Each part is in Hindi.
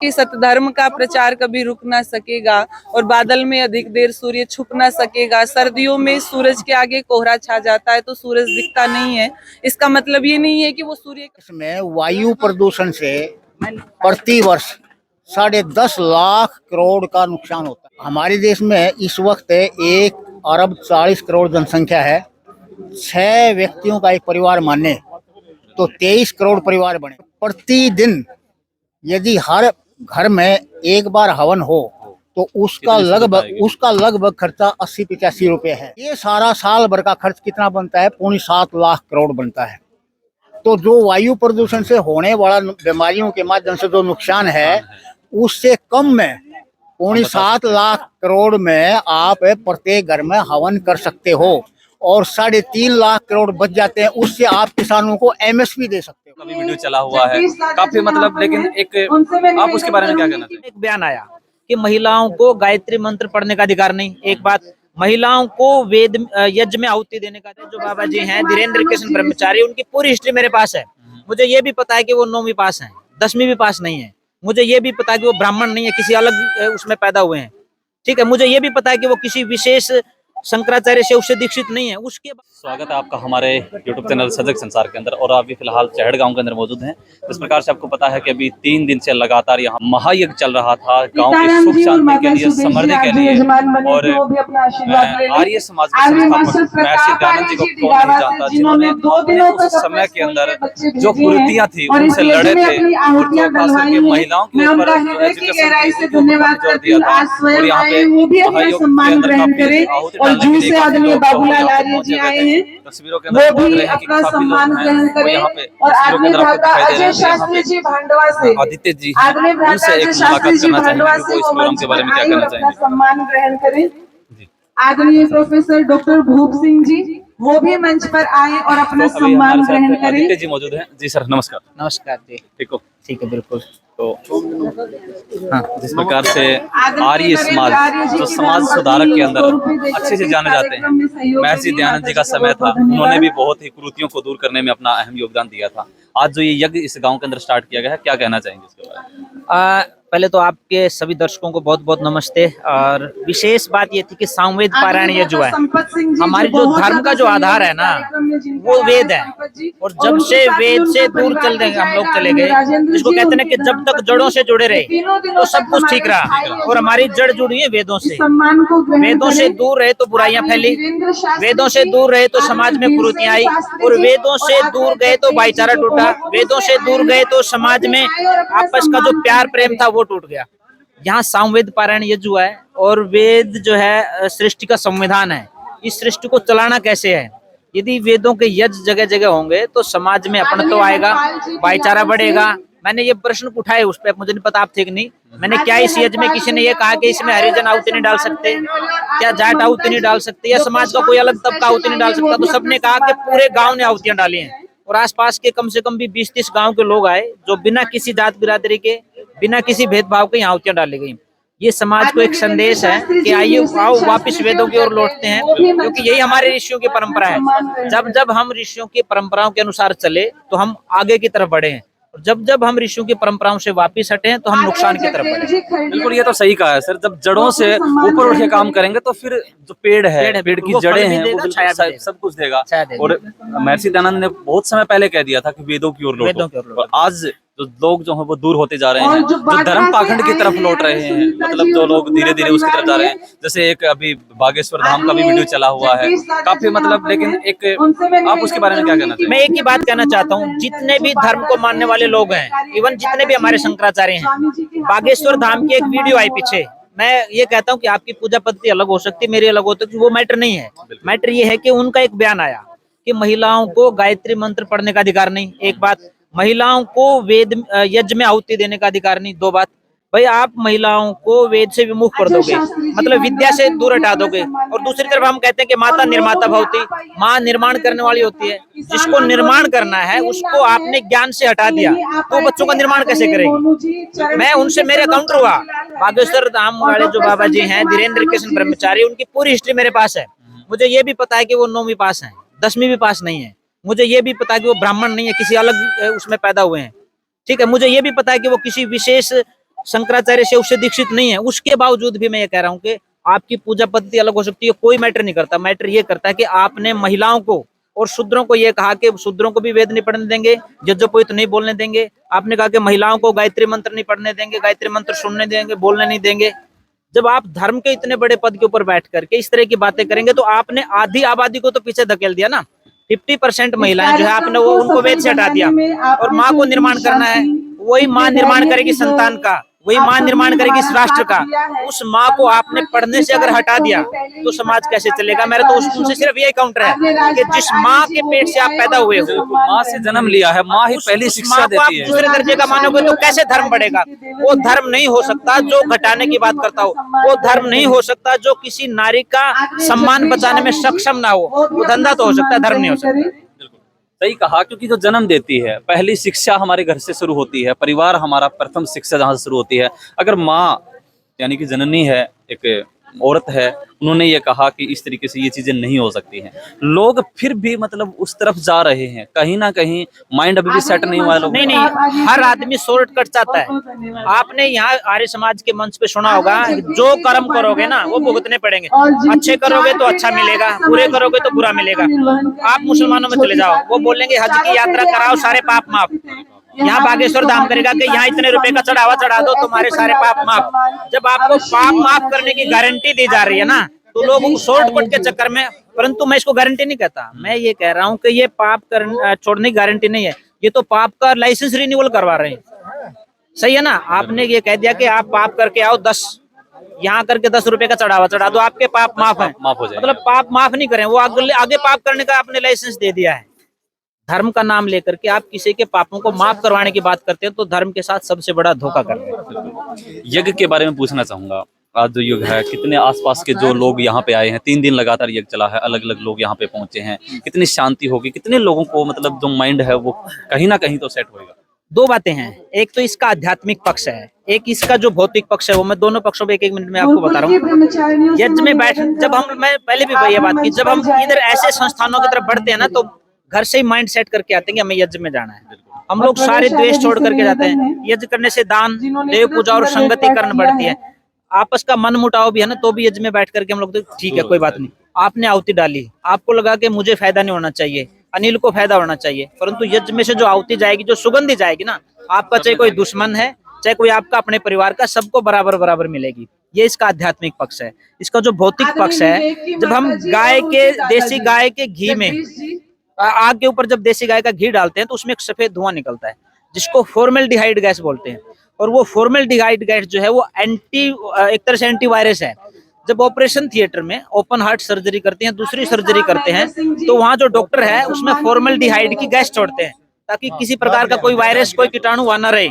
कि सतधर्म का प्रचार कभी रुक ना सकेगा और बादल में अधिक देर सूर्य छुप ना सकेगा। सर्दियों में सूरज के आगे कोहरा छा जाता है तो सूरज दिखता नहीं है। इसका मतलब ये नहीं है कि वो सूर्य में वायु प्रदूषण से प्रति वर्ष 10.5 लाख करोड़ का नुकसान होता है। हमारे देश में इस वक्त 1 अरब 40 करोड़ जनसंख्या है। 6 व्यक्तियों का एक परिवार माने तो 23 करोड़ परिवार बने। प्रतिदिन यदि हर घर में एक बार हवन हो तो उसका लगभग खर्चा 80-85 रुपए है। ये सारा साल भर का खर्च कितना बनता है? 7.25 लाख करोड़ बनता है। तो जो वायु प्रदूषण से होने वाला बीमारियों के माध्यम से जो नुकसान है उससे कम में 7.25 लाख करोड़ में आप प्रत्येक घर में हवन कर सकते हो और 3.5 लाख करोड़ बच जाते हैं। उससे आप किसानों को एमएसपी दे सकते हो। कभी वीडियो चला हुआ है काफी लेकिन एक आप उसके बारे में क्या कहना चाहिए? एक बयान आया कि महिलाओं को गायत्री मंत्र पढ़ने का अधिकार नहीं। एक बात, महिलाओं को वेद यज्ञ में आहुति देने का। जो बाबा जी हैं धीरेन्द्र कृष्ण ब्रह्मचारी, उनकी पूरी हिस्ट्री मेरे पास है। मुझे ये भी पता है कि वो 9वीं पास हैं, 10वीं भी पास नहीं है। मुझे ये भी पता है कि वो ब्राह्मण नहीं है, किसी अलग उसमें पैदा हुए हैं। ठीक है, मुझे ये भी पता है कि वो किसी विशेष शंकराचार्य से उससे दीक्षित नहीं है। उसके बाद स्वागत है आपका हमारे YouTube चैनल सजग संसार के अंदर और अभी फिलहाल चहड़ गांव के अंदर मौजूद हैं। इस प्रकार से आपको पता है कि अभी 3 दिन से लगातार यहाँ महायज्ञ चल रहा था गांव की सुख शांति के लिए, समृद्धि के लिए। और आर्य समाज के संस्थापक महर्षि दयानंद जी को कौन नहीं जानता, जिन्होंने उस समय के अंदर जो कुरीतियां थी उनसे लड़े थे और जो खास करके महिलाओं के ऊपर एजुकेशन जोर दिया था। और यहाँ पे महायज्ञ के अंदर काफी आहुति डालने के लिए बाबूलाल आर्य जी आए हैं। तस्वीरों के अंदर वो भी अपना सम्मान ग्रहण करें। और आदमी भ्राता अजय शास्त्री जी भांडवा से, आदित्य जी उनसे एक मुलाकात करना चाहेंगे। वो इस प्रोग्राम के बारे में क्या कहना चाहेंगे? सम्मान ग्रहण करें। आदरणीय प्रोफेसर डॉक्टर भूप सिंह जी वो भी मंच पर आए और अपना सम्मान ग्रहण करें। आदित्य जी मौजूद हैं। जी सर नमस्कार। नमस्कार जी। ठीक हो? ठीक है, बिल्कुल। तो हाँ, जिस प्रकार से आर्य समाज जो समाज सुधारक के अंदर अच्छे से जाने जाते हैं, महर्षि दयानंद जी का समय था, उन्होंने भी बहुत ही कुरीतियों को दूर करने में अपना अहम योगदान दिया था। आज जो ये यज्ञ इस गांव के अंदर स्टार्ट किया गया है, क्या कहना चाहेंगे इसके बारे में? पहले तो आपके सभी दर्शकों को बहुत बहुत नमस्ते। और विशेष बात ये थी कि सामवेद पारायण ये जो है, हमारे जो धर्म का जो आधार है ना वो वेद है। और जब से वेद से दूर चल रहे हम लोग चले गए, जिसको कहते हैं ना कि जब तक जड़ों से जुड़े रहे तो सब कुछ ठीक रहा। और हमारी जड़ जुड़ी है वेदों से। वेदों से दूर रहे तो बुराइयां फैली, वेदों से दूर रहे तो समाज में कुरीतियां आई, और वेदों से दूर गए तो भाईचारा टूटा, वेदों से दूर गए तो समाज में आपस का जो प्यार प्रेम था वो टूट गया। यहाँ सामवेद पारायण ये जो है, और वेद जो है सृष्टि का संविधान है। इस सृष्टि को चलाना कैसे है? यदि वेदों के यज्ञ जगह जगह होंगे तो समाज में अपनत्व आएगा, भाईचारा बढ़ेगा। मैंने ये प्रश्न उठाए, उस पर मुझे नहीं पता आप थे कि नहीं। मैंने क्या इस यज्ञ में किसी ने ये कहा कि इसमें हरिजन आहुति नहीं डाल सकते, क्या जाट आहुति नहीं डाल सकते, या समाज का कोई अलग तबका आहुति नहीं डाल सकता? तो सबने कहा कि पूरे गाँव ने आहुतियां डाली हैं। और आसपास के कम से कम भी 20-30 गाँव के लोग आए जो बिना किसी जात बिरादरी के, बिना किसी भेदभाव के यहाँ आहुतियां डाली गई। ये समाज को एक संदेश है कि आइए आओ वापस वेदों की ओर लौटते हैं, क्योंकि यही हमारे ऋषियों की परंपरा है। जब जब हम ऋषियों की परंपराओं के अनुसार चले तो हम आगे की तरफ बढ़े हैं, और जब जब हम ऋषियों की परंपराओं से वापस हटे हैं तो हम नुकसान की तरफ बढ़े। बिल्कुल, ये तो सही कहा है सर। जब जड़ों से ऊपर उठ के काम करेंगे तो फिर जो पेड़ है, पेड़ की जड़ें हैं, वो सब कुछ देगा। और महर्षि दयानंद ने बहुत समय पहले कह दिया था कि वेदों की ओर लौटो। आज जो लोग जो है वो दूर होते जा रहे हैं, जो धर्म पाखंड की तरफ लौट रहे हैं, मतलब जो लोग धीरे धीरे उसकी तरफ जा रहे हैं। जैसे एक अभी बागेश्वर धाम का भी वीडियो चला हुआ है काफी लेकिन एक आप उसके बारे में क्या कहना चाहिए? मैं एक ही बात कहना चाहता हूँ, जितने भी धर्म को मानने वाले लोग हैं, इवन जितने भी हमारे शंकराचार्य हैं, बागेश्वर धाम की एक वीडियो आई पीछे। मैं ये कहता हूँ कि आपकी पूजा पद्धति अलग हो सकती है, मेरी अलग हो सकती है, वो मैटर नहीं है। मैटर ये है कि उनका एक बयान आया कि महिलाओं को गायत्री मंत्र पढ़ने का अधिकार नहीं। एक बात, महिलाओं को वेद यज्ञ में आहुति देने का अधिकार नहीं। 2 बात, भाई आप महिलाओं को वेद से विमुख कर दोगे, मतलब विद्या से दूर हटा दोगे। और दूसरी तरफ हम कहते हैं कि माता निर्माता भवती, माँ निर्माण करने वाली होती है। जिसको निर्माण करना है उसको आपने ज्ञान से हटा दिया तो बच्चों का निर्माण कैसे करेगी? मैं उनसे मेरे काउंटर हुआ, बागेश्वर धाम वाले जो बाबा जी हैं धीरेन्द्र कृष्ण ब्रह्मचारी, उनकी पूरी हिस्ट्री मेरे पास है। मुझे ये भी पता है कि वो 9वीं पास है, 10वीं भी पास नहीं है। मुझे ये भी पता है कि वो ब्राह्मण नहीं है, किसी अलग उसमें पैदा हुए हैं। ठीक है, मुझे ये भी पता है कि वो किसी विशेष शंकराचार्य शिव से दीक्षित नहीं है, उसके बावजूद भी मैं ये कह रहा हूँ कि आपकी पूजा पद्धति अलग हो सकती है, कोई मैटर नहीं करता। मैटर ये करता है कि आपने महिलाओं को और शूद्रों को ये कहा कि शूद्रों को भी वेद नहीं पढ़ने देंगे, यज्ञोपवीत नहीं बोलने देंगे। आपने कहा कि महिलाओं को गायत्री मंत्र नहीं पढ़ने देंगे, गायत्री मंत्र सुनने देंगे, बोलने नहीं देंगे। जब आप धर्म के इतने बड़े पद के ऊपर बैठ करके इस तरह की बातें करेंगे तो आपने आधी आबादी को तो पीछे धकेल दिया ना। 50% महिलाएं जो है आपने वो उनको वेद से हटा दिया। और माँ को निर्माण करना है, वही माँ निर्माण करेगी संतान का, वही माँ निर्माण करेगी इस राष्ट्र का। उस माँ को आपने पढ़ने से अगर हटा दिया तो समाज कैसे चलेगा? मेरा तो उनसे सिर्फ यही काउंटर है कि जिस माँ के पेट से आप पैदा हुए हो, माँ से जन्म लिया है, माँ ही पहली शिक्षा देती है। दूसरे दर्जे का मानोगे तो कैसे धर्म बढ़ेगा? वो धर्म नहीं हो सकता जो घटाने की बात करता हो, वो धर्म नहीं हो सकता जो किसी नारी का सम्मान बचाने में सक्षम ना हो। वो धंधा तो हो सकता है, धर्म नहीं हो सकता। सही कहा, क्योंकि जो जन्म देती है, पहली शिक्षा हमारे घर से शुरू होती है। परिवार हमारा प्रथम शिक्षा जहाँ से शुरू होती है। अगर माँ यानी कि जननी है, एक औरत है, उन्होंने ये कहा कि इस तरीके से ये चीजें नहीं हो सकती हैं, लोग फिर भी मतलब उस तरफ जा रहे हैं। कहीं ना कहीं माइंड अभी भी सेट नहीं हुआ है लोग। नहीं, हर आदमी शॉर्टकट चाहता है। आपने यहाँ आर्य समाज के मंच पे सुना होगा, जो कर्म करोगे ना वो भुगतने पड़ेंगे। अच्छे करोगे तो अच्छा मिलेगा, बुरे करोगे तो बुरा मिलेगा। आप मुसलमानों में चले जाओ, वो बोलेंगे हज की यात्रा कराओ, सारे पाप माफ। यहाँ बागेश्वर धाम करेगा कि यहाँ इतने रुपए का चढ़ावा चढ़ा दो, तुम्हारे सारे पाप माफ। जब आपको पाप माफ करने की गारंटी दी जा रही है ना, तो लोग शॉर्टकट के चक्कर में, परंतु मैं इसको गारंटी नहीं कहता, मैं ये कह रहा हूँ कि ये पाप छोड़ने की गारंटी नहीं है, ये तो पाप का लाइसेंस रिन्यूअल करवा रहे हैं। सही है ना? आपने ये कह दिया कि आप पाप करके आओ, 10 यहाँ करके 10 रुपए का चढ़ावा चढ़ा दो, आपके पाप माफ है। माफ हो जाए, मतलब पाप माफ नहीं करें, वो आगे पाप करने का आपने लाइसेंस दे दिया है। धर्म का नाम लेकर के आप किसी के पापों को माफ करवाने की बात करते हैं तो धर्म के साथ सबसे बड़ा धोखा कर रहे हैं। यज्ञ के बारे में पूछना चाहूंगा। आज जो युग है, कितने आसपास के जो लोग यहाँ पे आए हैं, 3 दिन लगातार यज्ञ चला है, अलग अलग लोग यहाँ पे पहुंचे हैं, कितनी शांति होगी, कितने लोगों को मतलब जो माइंड है वो कहीं ना कहीं तो सेट होगा। 2 बातें हैं, एक तो इसका आध्यात्मिक पक्ष है, एक इसका जो भौतिक पक्ष है। वो मैं दोनों पक्षों पे एक मिनट में आपको बता रहा हूँ। यज्ञ में बैठ, जब हम, मैं पहले भी ये बात की, जब हम इधर ऐसे संस्थानों की तरफ बढ़ते हैं ना तो घर से ही माइंड सेट करके आते हैं कि हमें यज्ञ में जाना है। हम लोग सारे द्वेष छोड़ करके जाते हैं। यज्ञ करने से दान, देव पूजा और संगति करनी बढ़ती है। आपस का मन मुटाव भी है ना, तो भी यज्ञ में बैठ करके हम लोग तो ठीक है, कोई बात नहीं। आपने आहुति डाली, आपको लगा कि मुझे फायदा नहीं होना चाहिए, अनिल को फायदा होना चाहिए, परंतु यज्ञ में से जो आहुति जाएगी, जो सुगंधी जाएगी ना, आपका चाहे कोई दुश्मन है, चाहे कोई आपका अपने परिवार का, सबको बराबर बराबर मिलेगी। ये इसका आध्यात्मिक पक्ष है। इसका जो भौतिक पक्ष है, जब हम गाय के, देसी गाय के घी में, आग के ऊपर जब देसी गाय का घी डालते हैं तो उसमें एक सफेद धुआं निकलता है जिसको फॉर्मेल्डिहाइड गैस बोलते हैं। और वो फॉर्मेल्डिहाइड गैस जो है वो एक तरह से एंटीवायरस है। जब ऑपरेशन थिएटर में ओपन हार्ट सर्जरी करते हैं, दूसरी सर्जरी करते हैं, तो वहाँ जो डॉक्टर है उसमें फॉर्मेल्डिहाइड की गैस छोड़ते हैं ताकि किसी प्रकार का कोई वायरस, कोई कीटाणु वहां न रहे।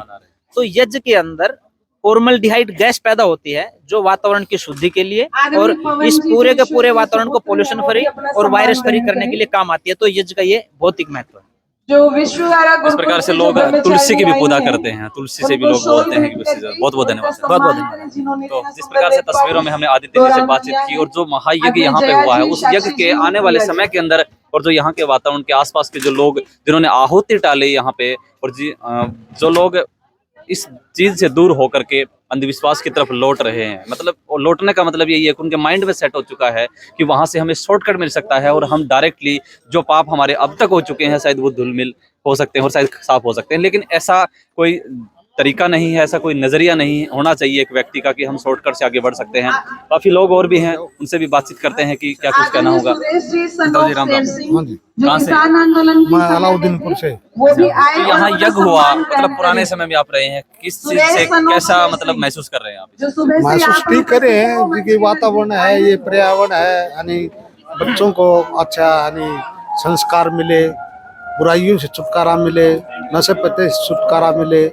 तो यज्ञ के अंदर फॉर्मेल्डिहाइड गैस पैदा होती है जो वातावरण की शुद्धि के लिए और इस पूरे के पूरे वातावरण को पोल्यूशन फ्री और वायरस फ्री करने के लिए काम आती है। तो यज्ञ का ये भौतिक महत्व है। जो विश्व इस प्रकार से लोग तुलसी की भी पूजा करते हैं, तुलसी से भी लोग बोलते हैं कि बहुत बहुत धन्यवाद, बहुत बहुत धन्यवाद। तो जिस प्रकार से तस्वीरों में हमने आदित्य जी से बातचीत की और जो महायज्ञ यहाँ पे हुआ है, उस यज्ञ के आने वाले समय के अंदर और जो यहाँ के वातावरण के आसपास के जो लोग जिन्होंने आहुति डाली यहाँ पे, और जो लोग इस चीज से दूर होकर के अंधविश्वास की तरफ लौट रहे हैं, मतलब लौटने का मतलब यही है कि उनके माइंड में सेट हो चुका है कि वहां से हमें शॉर्टकट मिल सकता है और हम डायरेक्टली जो पाप हमारे अब तक हो चुके हैं शायद वो धुलमिल हो सकते हैं और शायद साफ हो सकते हैं। लेकिन ऐसा कोई तरीका नहीं है, ऐसा कोई नजरिया नहीं होना चाहिए एक व्यक्ति का कि हम शॉर्टकट से आगे बढ़ सकते हैं। काफी लोग और भी हैं, उनसे भी बातचीत करते हैं कि क्या कुछ कहना होगा। कहाँ से? मैं अलाउद्दीनपुर से। तो यहाँ यज्ञ हुआ, मतलब पुराने समय में आप रहे हैं, किस चीज से कैसा मतलब महसूस कर रहे हैं आप? महसूस ठीक करे हैं क्योंकि वातावरण है, ये पर्यावरण है, यानी बच्चों को अच्छा यानी संस्कार मिले, बुराइयों से छुटकारा मिले, नशे पत्ते से छुटकारा मिले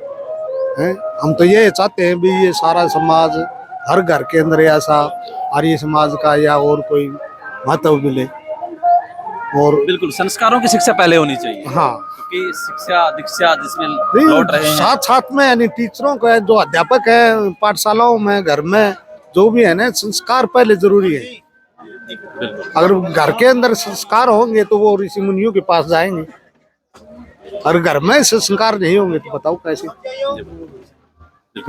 हैं। हम तो ये चाहते हैं भी ये सारा समाज, हर घर के अंदर ऐसा आर्य समाज का या और कोई महत्व मिले। और बिल्कुल संस्कारों की शिक्षा पहले होनी चाहिए। हाँ, क्योंकि शिक्षा दीक्षा जिसमें लौट रहे हैं, साथ साथ में यानी टीचरों को, जो अध्यापक है पाठशालाओं में, घर में जो भी है ना, संस्कार पहले जरूरी है। अगर घर के अंदर संस्कार होंगे तो वो ऋषि मुनियों के पास जाएंगे, और घर में संस्कार नहीं होंगे तो बताओ कैसे।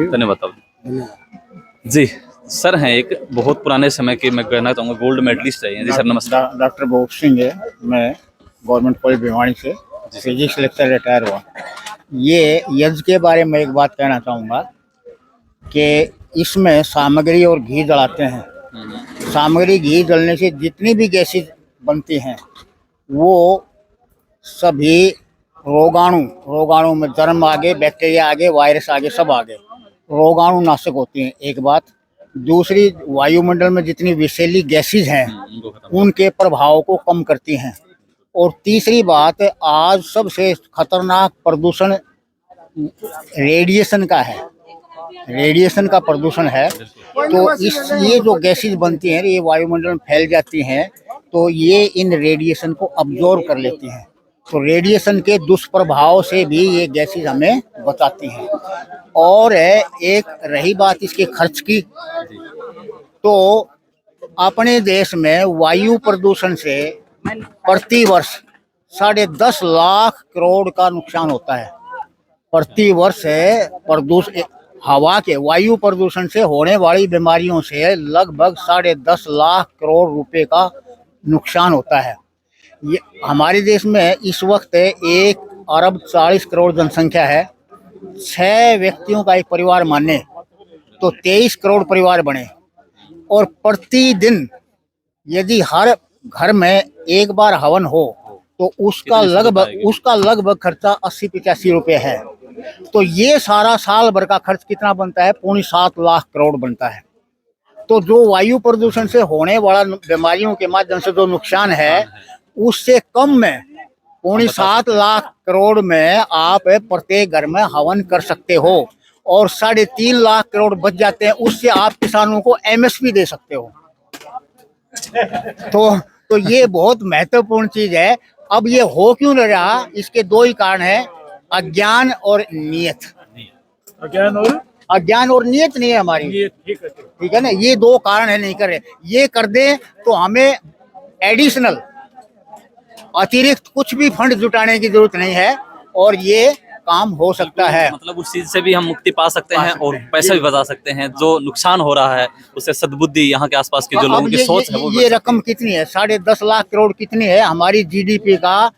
धन्यवाद। जी सर हैं एक बहुत पुराने समय के, मैं कहना चाहूँगा गोल्ड मेडलिस्ट रहे हैं। जी सर नमस्कार। डॉक्टर भूप सिंह है, मैं गवर्नमेंट कॉलेज भिवानी से फिजिक्स लेक्चर रिटायर हुआ। ये यज्ञ के बारे में एक बात कहना चाहूँगा कि इसमें सामग्री और घी जलाते हैं। सामग्री घी जलने से जितनी भी गैसेज बनती हैं वो सभी रोगाणु में जर्म आगे, बैक्टीरिया आगे, वायरस आगे, सब आगे रोगाणु नाशक होती हैं, एक बात। दूसरी, वायुमंडल में जितनी विषैली गैसेज हैं उनके प्रभाव को कम करती हैं। और तीसरी बात, आज सबसे खतरनाक प्रदूषण रेडिएशन का है, रेडिएशन का प्रदूषण है। तो ये जो गैसेज बनती हैं ये वायुमंडल में फैल जाती हैं, तो ये इन रेडिएशन को अब्जॉर्ब कर लेती हैं। तो रेडिएशन के दुष्प्रभाव से भी ये गैसेज हमें बचाती हैं। और एक रही बात इसके खर्च की, तो अपने देश में वायु प्रदूषण से प्रति वर्ष 10.5 लाख करोड़ का नुकसान होता है। प्रति वर्ष हवा के वायु प्रदूषण से होने वाली बीमारियों से लगभग 10.5 लाख करोड़ रुपए का नुकसान होता है। ये हमारे देश में इस वक्त 1 अरब 40 करोड़ जनसंख्या है। 6 व्यक्तियों का एक परिवार माने तो 23 करोड़ परिवार बने। और प्रतिदिन यदि हर घर में एक बार हवन हो तो उसका लगभग खर्चा 80-85 रुपए है। तो ये सारा साल भर का खर्च कितना बनता है? 7.25 लाख करोड़ बनता है। तो जो वायु प्रदूषण से होने वाला बीमारियों के माध्यम से जो नुकसान है उससे कम में 7.25 लाख करोड़ में आप प्रत्येक घर में हवन कर सकते हो और 3.5 लाख करोड़ बच जाते हैं। उससे आप किसानों को एमएसपी दे सकते हो। तो ये बहुत महत्वपूर्ण चीज है। अब ये हो क्यों नहीं रहा? इसके 2 ही कारण हैं, अज्ञान और नियत। अज्ञान और नियत नहीं है हमारी, ठीक है ना। ये 2 कारण है, नहीं कर रहे। ये कर दे तो हमें एडिशनल अतिरिक्त कुछ भी फंड जुटाने की जरूरत नहीं है और ये काम हो सकता है। मतलब उस चीज से भी हम मुक्ति पा सकते हैं और पैसा भी बचा सकते हैं। जो नुकसान हो रहा है उससे सद्बुद्धि यहाँ के आसपास के जो लोगों की सोच है वो ये रकम कितनी है? 10.5 लाख करोड़ कितनी है? हमारी जीडीपी का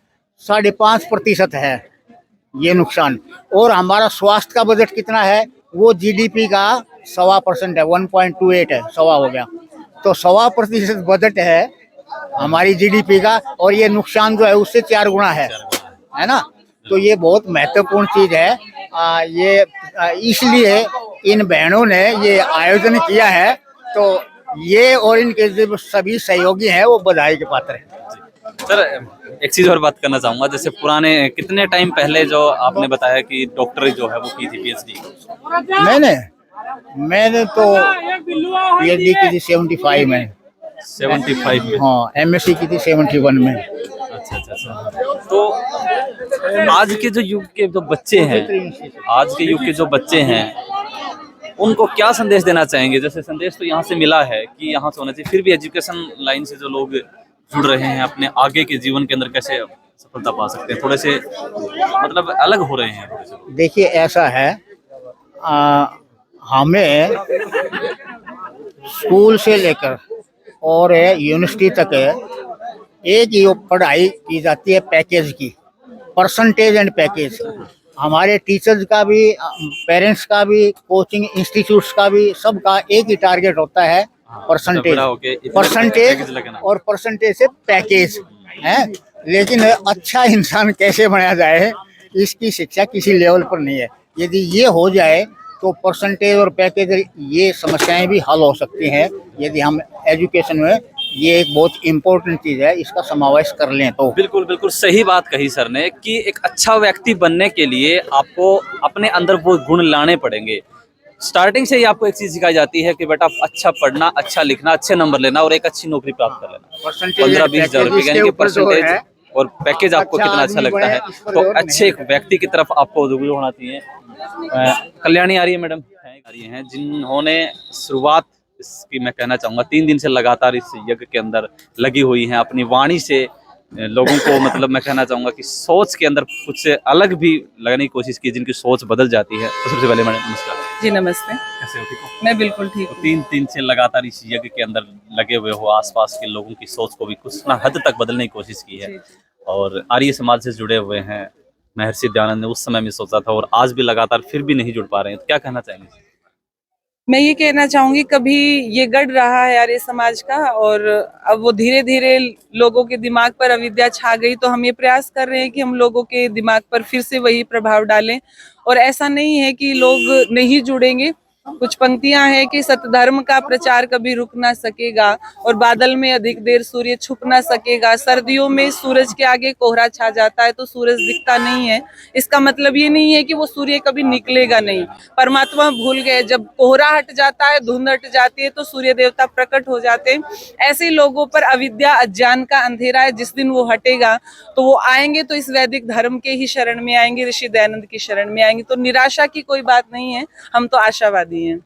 5.5% है ये नुकसान। और हमारा स्वास्थ्य का बजट कितना है? वो जीडीपी का 1.25% है, 1.28 है, 1.25 हो गया। तो 1.25% बजट है हमारी जीडीपी का और ये नुकसान जो है उससे 4 गुना है ना। तो ये बहुत महत्वपूर्ण चीज है। इसलिए इन बहनों ने ये आयोजन किया है। तो ये और इनके जो सभी सहयोगी हैं वो बधाई के पात्र हैं। सर एक चीज और बात करना चाहूंगा, जैसे पुराने कितने टाइम पहले जो आपने बताया कि डॉक्टरी जो है वो की थी, पीएचडी? मैंने तो पीएचडी की थी 75 में। 75 में? हाँ, एमएससी की थी 71 में। अच्छा। तो आज के जो युग के जो बच्चे हैं, आज के युग के जो बच्चे हैं उनको क्या संदेश देना चाहेंगे? जैसे संदेश तो यहाँ से मिला है कि यहाँ से होना चाहिए, फिर भी एजुकेशन लाइन से जो लोग जुड़ रहे हैं अपने आगे के जीवन के अंदर कैसे सफलता पा सकते हैं? थोड़े से मतलब अलग हो रहे हैं। देखिए ऐसा है, हमें स्कूल से लेकर और यूनिवर्सिटी तक एक ही पढ़ाई की जाती है पैकेज की, परसेंटेज एंड पैकेज। हमारे टीचर्स का भी, पेरेंट्स का भी, कोचिंग इंस्टीट्यूट्स का भी, सबका एक ही टारगेट होता है परसेंटेज और परसेंटेज से पैकेज है। लेकिन अच्छा इंसान कैसे बनाया जाए इसकी शिक्षा किसी लेवल पर नहीं है। यदि ये हो जाए तो परसेंटेज और पैकेज ये समस्याएं भी हल हो सकती हैं यदि हम एजुकेशन में ये एक बहुत इम्पोर्टेंट चीज है इसका समावेश कर लें तो। बिल्कुल बिल्कुल सही बात कही सर ने कि एक अच्छा व्यक्ति बनने के लिए आपको अपने अंदर वो गुण लाने पड़ेंगे। स्टार्टिंग से ही आपको एक चीज सिखाई जाती है कि बेटा अच्छा पढ़ना, अच्छा लिखना, अच्छे नंबर लेना और एक अच्छी नौकरी प्राप्त कर लेना। 15-20 हजार रुपए यानी कि परसेंटेज और पैकेज आपको कितना अच्छा लगता है तो अच्छे एक व्यक्ति की तरफ आपको रुजू होना चाहिए। कल्याणी आ रही है मैडम, आ रही हैं जिन्होंने शुरुआत इसकी मैं कहना चाहूँगा 3 दिन से लगातार इस यज्ञ के अंदर लगी हुई हैं, अपनी वाणी से लोगों को मतलब मैं कहना चाहूंगा कि सोच के अंदर कुछ अलग भी लगाने की कोशिश की, जिनकी सोच बदल जाती है। तो सबसे पहले मैडम नमस्कार। जी नमस्ते। कैसे हो, ठीक हो? मैं बिल्कुल ठीक तो हूँ। 3 दिन से लगातार इस यज्ञ के अंदर लगे हुए हो, आसपास के लोगों की सोच को भी कुछ ना हद तक बदलने की कोशिश की है, जी, और आर्य समाज से जुड़े हुए हैं। महर्षि दयानंद ने उस समय में सोचा था और आज भी लगातार फिर भी नहीं जुड़ पा रहे हैं, तो क्या कहना चाहेंगे? मैं ये कहना चाहूंगी, कभी ये गढ़ रहा है आर्य समाज का, और अब वो धीरे धीरे लोगों के दिमाग पर अविद्या छा गई, तो हम ये प्रयास कर रहे हैं कि हम लोगों के दिमाग पर फिर से वही प्रभाव डालें। और ऐसा नहीं है कि लोग नहीं जुड़ेंगे। कुछ पंक्तियां हैं कि सतधर्म का प्रचार कभी रुक ना सकेगा, और बादल में अधिक देर सूर्य छुप ना सकेगा। सर्दियों में सूरज के आगे कोहरा छा जाता है तो सूरज दिखता नहीं है। इसका मतलब ये नहीं है कि वो सूर्य कभी निकलेगा नहीं। परमात्मा भूल गए, जब कोहरा हट जाता है, धुंध हट जाती है, तो सूर्य देवता प्रकट हो जाते हैं। ऐसे लोगों पर अविद्या अज्ञान का अंधेरा है, जिस दिन वो हटेगा तो वो आएंगे तो इस वैदिक धर्म के ही शरण में आएंगे, ऋषि दयानंद की शरण में आएंगे। तो निराशा की कोई बात नहीं है, हम तो आशावादी हैं।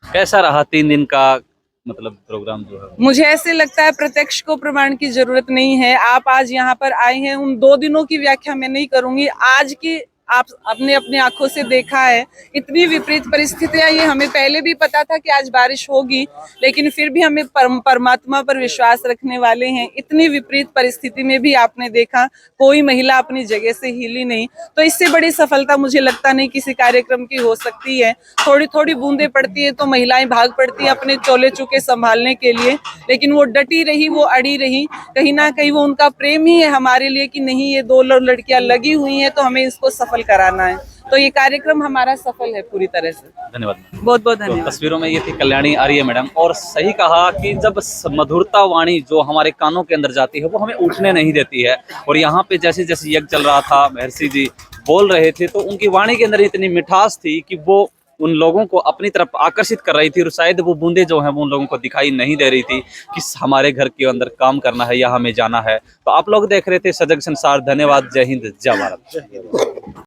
कैसा रहा 3 दिन का मतलब प्रोग्राम जो है? मुझे ऐसे लगता है प्रत्यक्ष को प्रमाण की जरूरत नहीं है। आप आज यहाँ पर आए हैं, उन 2 दिनों की व्याख्या मैं नहीं करूंगी। आज की आप अपने अपनी आंखों से देखा है, इतनी विपरीत परिस्थितियां। ये हमें पहले भी पता था कि आज बारिश होगी, लेकिन फिर भी हमें परमात्मा पर विश्वास रखने वाले हैं। इतनी विपरीत परिस्थिति में भी आपने देखा कोई महिला अपनी जगह से हिली नहीं। तो इससे बड़ी सफलता मुझे लगता नहीं किसी कार्यक्रम की हो सकती है। थोड़ी थोड़ी बूंदें पड़ती है तो महिलाएं भाग पड़ती हैं अपने चोले चुके संभालने के लिए, लेकिन वो डटी रही, वो अड़ी रही। कहीं ना कहीं वो उनका प्रेम ही है हमारे लिए कि नहीं, ये 2 लड़कियां लगी हुई हैं तो हमें इसको सफल कराना है। तो ये कार्यक्रम हमारा सफल है पूरी तरह से। धन्यवाद। बहुत बहुत तो धन्यवाद। तस्वीरों में ये थी कल्याणी आर्य मैडम, और सही कहा कि जब मधुरता वाणी जो हमारे कानों के अंदर जाती है वो हमें उठने नहीं देती है। और यहाँ पे जैसे जैसे यज्ञ चल रहा था, महर्षि जी बोल रहे थे, तो उनकी वाणी के अंदर इतनी मिठास थी कि वो उन लोगों को अपनी तरफ आकर्षित कर रही थी। और शायद वो बूंदे जो हैं वो उन लोगों को दिखाई नहीं दे रही थी कि हमारे घर के अंदर काम करना है या हमें जाना है। तो आप लोग देख रहे थे सजग संसार। धन्यवाद। जय हिंद, जय भारत।